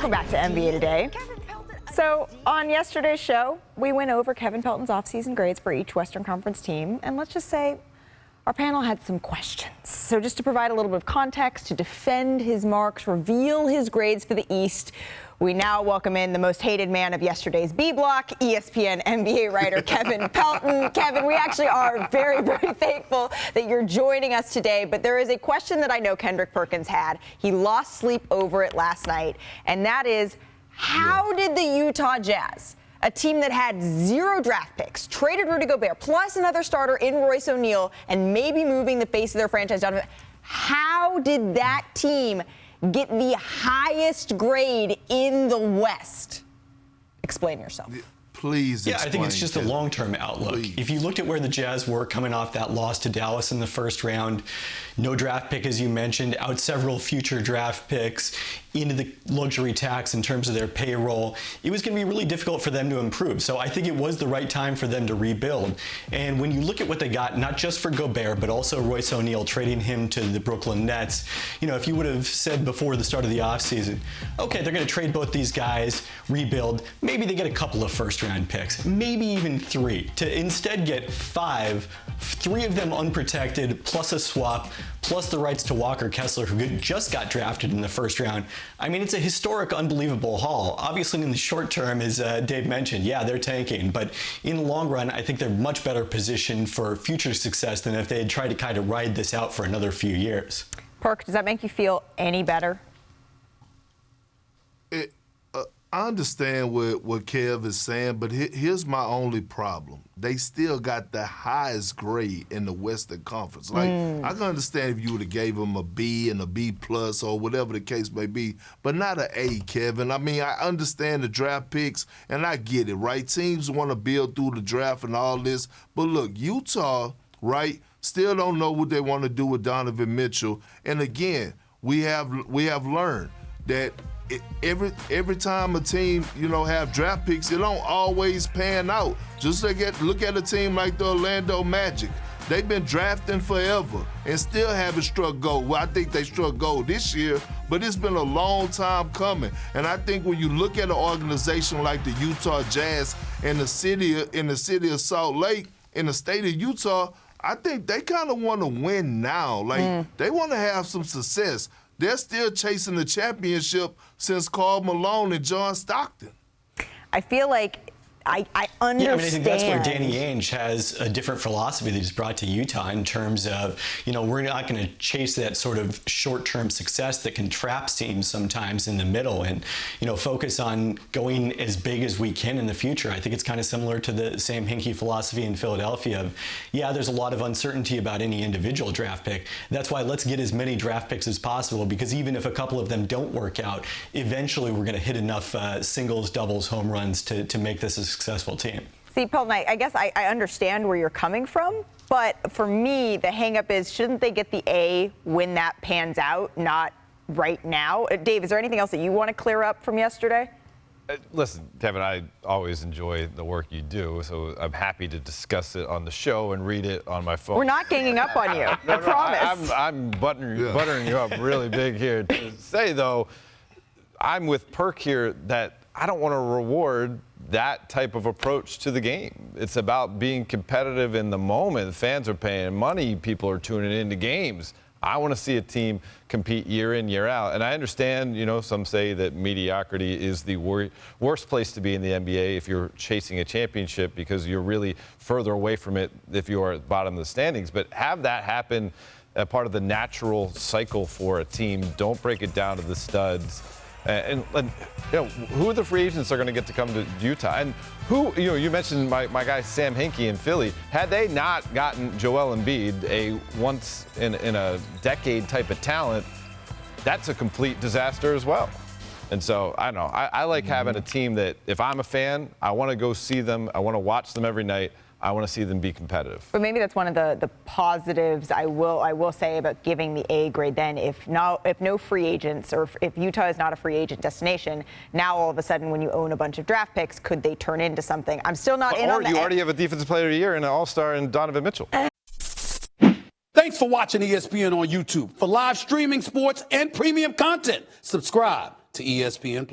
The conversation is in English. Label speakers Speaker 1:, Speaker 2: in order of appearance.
Speaker 1: Welcome back to NBA Today. So on yesterday's show, we went over Kevin Pelton's offseason grades for each Western Conference team, and let's just say our panel had some questions. So just to provide a little bit of context, to defend his marks, reveal his grades for the East, we now welcome in the most hated man of yesterday's B Block, ESPN NBA writer Kevin Pelton. Kevin, we actually are very, very thankful that you're joining us today. But there is a question that I know Kendrick Perkins had. He lost sleep over it last night, and that is, how did the Utah Jazz, a team that had 0 draft picks, traded Rudy Gobert, plus another starter in Royce O'Neal, and maybe moving the face of their franchise down, how did that team get the highest grade in the West? Explain yourself.
Speaker 2: Please explain.
Speaker 3: Yeah, I think it's just a long-term outlook.
Speaker 2: Please.
Speaker 3: If you looked at where the Jazz were coming off that loss to Dallas in the first round, no draft pick, as you mentioned, out several future draft picks, into the luxury tax in terms of their payroll, it was going to be really difficult for them to improve. So I think it was the right time for them to rebuild. And when you look at what they got, not just for Gobert, but also Royce O'Neal, trading him to the Brooklyn Nets, you know, if you would have said before the start of the offseason, okay, they're going to trade both these guys, rebuild, maybe they get a couple of first-round picks, maybe even 3, to instead get 5, 3 of them unprotected, plus a swap, plus the rights to Walker Kessler, who just got drafted in the first round. I mean, it's a historic, unbelievable haul. Obviously, in the short term, as Dave mentioned, yeah, they're tanking. But in the long run, I think they're much better positioned for future success than if they had tried to kind of ride this out for another few years.
Speaker 1: Perk, does that make you feel any better?
Speaker 2: I understand what Kev is saying, but here's my only problem. They still got the highest grade in the Western Conference. Like, I can understand if you would have gave them a B and a B plus or whatever the case may be, but not an A, Kevin. I mean, I understand the draft picks, and I get it, right? Teams want to build through the draft and all this, but look, Utah, right, still don't know what they want to do with Donovan Mitchell. And again, we have learned that every time a team, you know, have draft picks, it don't always pan out. Just look at a team like the Orlando Magic. They've been drafting forever and still haven't struck gold. Well, I think they struck gold this year, but it's been a long time coming. And I think when you look at an organization like the Utah Jazz in the city of Salt Lake, in the state of Utah, I think they kind of want to win now. Like, they want to have some success. They're still chasing the championship since Karl Malone and John Stockton.
Speaker 1: I feel like I understand.
Speaker 3: Yeah, I mean, I think that's where Danny Ainge has a different philosophy that he's brought to Utah in terms of, you know, we're not going to chase that sort of short-term success that can trap teams sometimes in the middle and, you know, focus on going as big as we can in the future. I think it's kind of similar to the Sam Hinkie philosophy in Philadelphia of, yeah, there's a lot of uncertainty about any individual draft pick. That's why let's get as many draft picks as possible, because even if a couple of them don't work out, eventually we're going to hit enough singles, doubles, home runs to make this a successful team.
Speaker 1: See, Pelton, I guess I understand where you're coming from, but for me, the hang-up is, shouldn't they get the A when that pans out, not right now? Dave, is there anything else that you want to clear up from yesterday?
Speaker 4: Listen, Kevin, I always enjoy the work you do, so I'm happy to discuss it on the show and read it on my phone.
Speaker 1: We're not ganging up on you, I promise.
Speaker 4: I'm buttering you up really big here to say, though, I'm with Perk here that I don't want to reward that type of approach to the game. It's about being competitive in the moment. Fans are paying money. People are tuning into games. I want to see a team compete year in, year out. And I understand, you know, some say that mediocrity is the worst place to be in the NBA if you're chasing a championship, because you're really further away from it if you are at the bottom of the standings. But have that happen part of the natural cycle for a team. Don't break it down to the studs. And you know, who are the free agents that are going to get to come to Utah? And who, you know, you mentioned my guy Sam Hinkie in Philly. Had they not gotten Joel Embiid, a once in a decade type of talent, that's a complete disaster as well. And so, I don't know. I like having a team that, if I'm a fan, I want to go see them. I want to watch them every night. I want to see them be competitive.
Speaker 1: But maybe that's one of the positives I will say about giving the A grade then. If no free agents, or if Utah is not a free agent destination, now all of a sudden when you own a bunch of draft picks, could they turn into something? I'm still not in on that.
Speaker 4: Or you already have a defensive player of the year and an all-star in Donovan Mitchell.
Speaker 5: Thanks for watching ESPN on YouTube. For live streaming, sports, and premium content, subscribe to ESPN+.